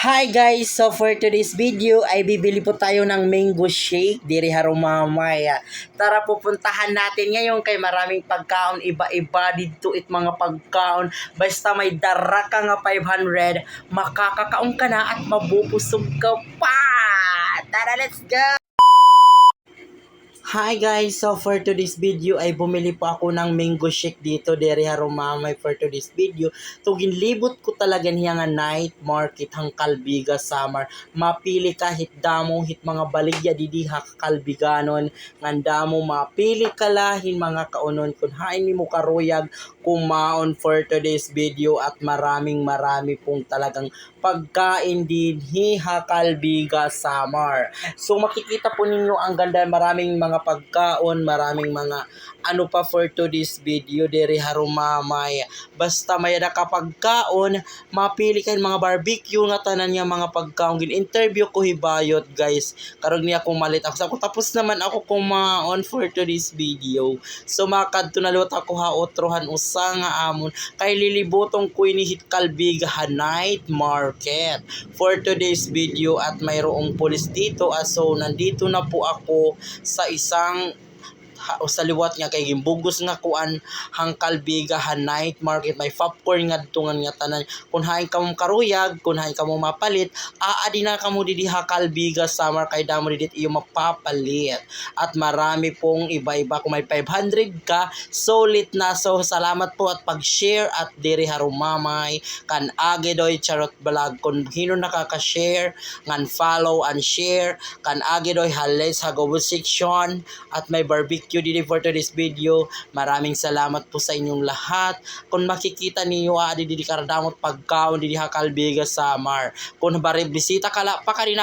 Hi guys! So for today's video ay bibili po tayo ng mango shake diri harumamaya. Tara pupuntahan natin ngayon kay maraming pagkaon iba-iba dito it mga pagkaon. Basta may dara ka nga 500, makakakaon ka na at mabubusog ka pa! Tara, let's go! Hi guys! So for today's video ay bumili po ako ng mango shake dito diri harumamay for today's video. Tugin libot ko talaga niya nga night market hang Kalbiga Summer. Mapili ka hit damo hit mga baligya didiha Kalbiganon. Ngandamo mapili ka lahin mga kaunon kun hain nimo karuyag kumaon for today's video at marami pong talagang pagkain dinhi Kalbiga Summer. So makikita po ninyo ang ganda, maraming mga pagkaon, maraming mga ano pa for today's video diri harumamay. Basta may nakapagkaon, mapili kayo mga barbecue nga tanan niya mga pagkaon. Gin-interview ko hibayot guys. Karog niya akong malit ako. Tapos naman ako kumaon for today's video. So makadto na lot ako haotrohan usa nga amon kay lilibotong ko ini hit Kalbiga night market for today's video at mayroong pulis dito. So nandito na po ako sa isang sa liwat nga kay gimbugos nga kuan hang Kalbiga night market. May popcorn nga tungan nga tanan kun hain kamo karuyag, kun hain kamo mapalit, aadi na kamo didi Kalbiga Summer kay damo didi iyo mapapalit. At marami pong iba-iba, kung may 500 ka solid na. So salamat po at pag-share at diri harumamay kan age doy charot vlog kun hino nakaka-share ngan follow and share kan age doy hales hagobot section at may barbecue dito for today's video. Maraming salamat po sa inyong lahat. Kung makikita niyo adi didi karadamot pagkaon didi Kalbiga Summer. Kung bari bisita kala pa kanina